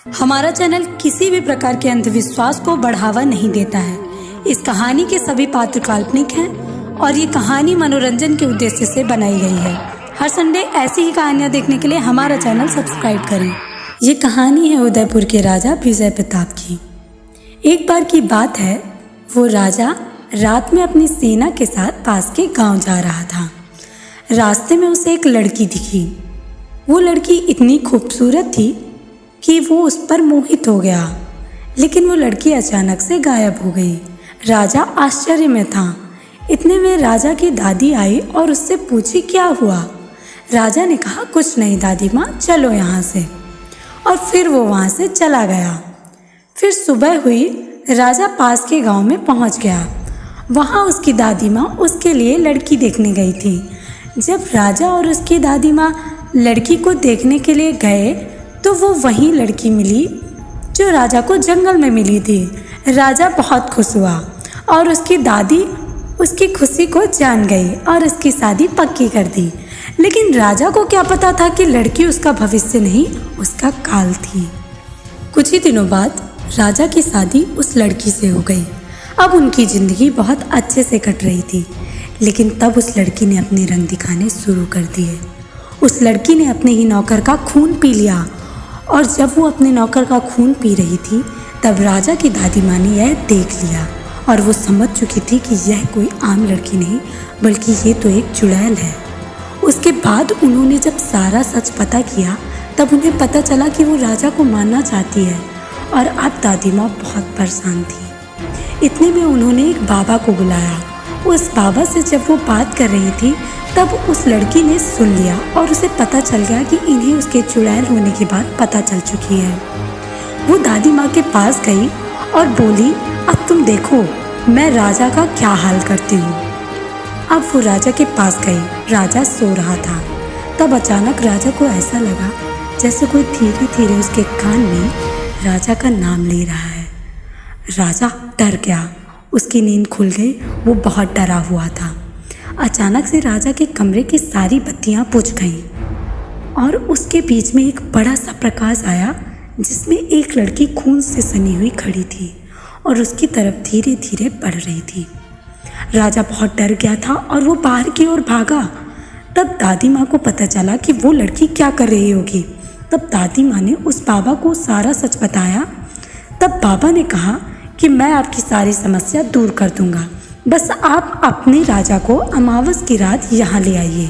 हमारा चैनल किसी भी प्रकार के अंधविश्वास को बढ़ावा नहीं देता है। इस कहानी के सभी पात्र काल्पनिक हैं और ये कहानी मनोरंजन के उद्देश्य से बनाई गई है। हर संडे ऐसी ही कहानियाँ देखने के लिए हमारा चैनल सब्सक्राइब करें। ये कहानी है उदयपुर के राजा विजय प्रताप की। एक बार की बात है, वो राजा रात में अपनी सेना के साथ पास के गांव जा रहा था। रास्ते में उसे एक लड़की दिखी। वो लड़की इतनी खूबसूरत थी कि वो उस पर मोहित हो गया, लेकिन वो लड़की अचानक से गायब हो गई। राजा आश्चर्य में था। इतने में राजा की दादी आई और उससे पूछी क्या हुआ। राजा ने कहा, कुछ नहीं दादी माँ, चलो यहाँ से। और फिर वो वहाँ से चला गया। फिर सुबह हुई, राजा पास के गांव में पहुँच गया। वहाँ उसकी दादी माँ उसके लिए लड़की देखने गई थी। जब राजा और उसकी दादी माँ लड़की को देखने के लिए गए तो वो वही लड़की मिली जो राजा को जंगल में मिली थी। राजा बहुत खुश हुआ और उसकी दादी उसकी खुशी को जान गई और उसकी शादी पक्की कर दी। लेकिन राजा को क्या पता था कि लड़की उसका भविष्य नहीं, उसका काल थी। कुछ ही दिनों बाद राजा की शादी उस लड़की से हो गई। अब उनकी ज़िंदगी बहुत अच्छे से कट रही थी। लेकिन तब उस लड़की ने अपने रंग दिखाने शुरू कर दिए। उस लड़की ने अपने ही नौकर का खून पी लिया और जब वो अपने नौकर का खून पी रही थी तब राजा की दादी माँ ने यह देख लिया और वो समझ चुकी थी कि यह कोई आम लड़की नहीं बल्कि ये तो एक चुड़ैल है। उसके बाद उन्होंने जब सारा सच पता किया तब उन्हें पता चला कि वो राजा को मारना चाहती है और अब दादी माँ बहुत परेशान थी। इतने में उन्होंने एक बाबा को बुलाया। उस बाबा से जब वो बात कर रही थी तब उस लड़की ने सुन लिया और उसे पता चल गया कि इन्हें उसके चुड़ैल होने की बात पता चल चुकी है। वो दादी माँ के पास गई और बोली, अब तुम देखो मैं राजा का क्या हाल करती हूँ। अब वो राजा के पास गई। राजा सो रहा था। तब अचानक राजा को ऐसा लगा जैसे कोई धीरे धीरे उसके कान में राजा का नाम ले रहा है। राजा डर गया, उसकी नींद खुल गई। वो बहुत डरा हुआ था। अचानक से राजा के कमरे की सारी बत्तियां बुझ गईं और उसके बीच में एक बड़ा सा प्रकाश आया जिसमें एक लड़की खून से सनी हुई खड़ी थी और उसकी तरफ धीरे धीरे बढ़ रही थी। राजा बहुत डर गया था और वो बाहर की ओर भागा। तब दादी माँ को पता चला कि वो लड़की क्या कर रही होगी। तब दादी माँ ने उस बाबा को सारा सच बताया। तब बाबा ने कहा कि मैं आपकी सारी समस्या दूर कर दूंगा, बस आप अपने राजा को अमावस की रात यहाँ ले आइए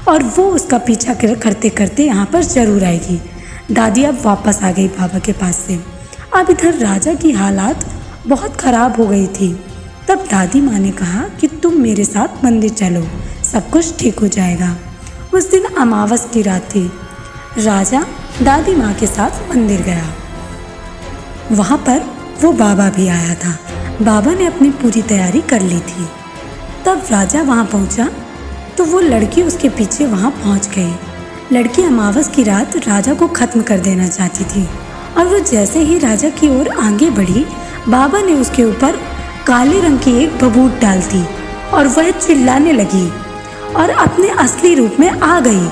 और वो उसका पीछा करते करते यहाँ पर ज़रूर आएगी। दादी अब वापस आ गई बाबा के पास से। अब इधर राजा की हालात बहुत ख़राब हो गई थी। तब दादी माँ ने कहा कि तुम मेरे साथ मंदिर चलो, सब कुछ ठीक हो जाएगा। उस दिन अमावस की रात थी। राजा दादी माँ के साथ मंदिर गया। वहाँ पर वो बाबा भी आया था। बाबा ने अपनी पूरी तैयारी कर ली थी। तब राजा वहाँ पहुँचा तो वो लड़की उसके पीछे वहाँ पहुँच गई। लड़की अमावस की रात राजा को ख़त्म कर देना चाहती थी और वो जैसे ही राजा की ओर आगे बढ़ी, बाबा ने उसके ऊपर काले रंग की एक बबूत डाल दी और वह चिल्लाने लगी और अपने असली रूप में आ गई।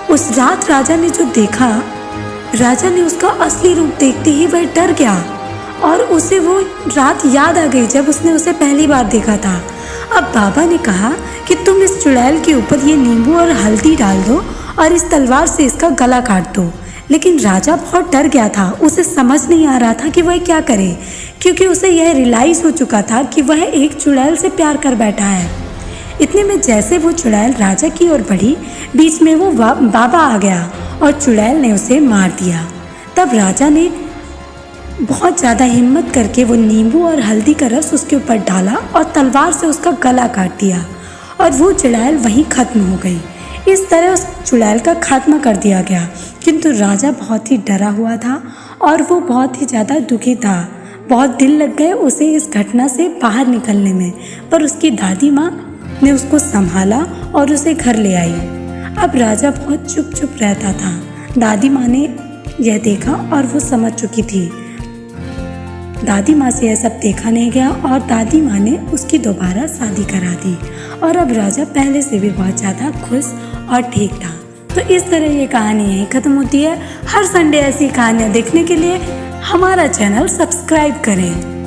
उस रात राजा ने जो देखा, राजा ने उसका असली रूप देखते ही वह डर गया और उसे वो रात याद आ गई जब उसने उसे पहली बार देखा था। अब बाबा ने कहा कि तुम इस चुड़ैल के ऊपर ये नींबू और हल्दी डाल दो और इस तलवार से इसका गला काट दो। लेकिन राजा बहुत डर गया था। उसे समझ नहीं आ रहा था कि वह क्या करे, क्योंकि उसे यह रियलाइज़ हो चुका था कि वह एक चुड़ैल से प्यार कर बैठा है। इतने में जैसे वो चुड़ैल राजा की ओर बढ़ी, बीच में वो बाबा आ गया और चुड़ैल ने उसे मार दिया। तब राजा ने बहुत ज़्यादा हिम्मत करके वो नींबू और हल्दी का रस उसके ऊपर डाला और तलवार से उसका गला काट दिया और वो चुड़ैल वहीं ख़त्म हो गई। इस तरह उस चुड़ैल का खात्मा कर दिया गया। किंतु राजा बहुत ही डरा हुआ था और वो बहुत ही ज़्यादा दुखी था। बहुत दिन लग गए उसे इस घटना से बाहर निकलने में, पर उसकी दादी माँ ने उसको संभाला और उसे घर ले आई। अब राजा बहुत चुप चुप रहता था। दादी माँ ने यह देखा और वो समझ चुकी थी। दादी माँ से यह सब देखा नहीं गया और दादी माँ ने उसकी दोबारा शादी करा दी और अब राजा पहले से भी बहुत ज़्यादा खुश और ठीक था। तो इस तरह ये कहानी यहीं खत्म होती है। हर संडे ऐसी कहानियाँ देखने के लिए हमारा चैनल सब्सक्राइब करें।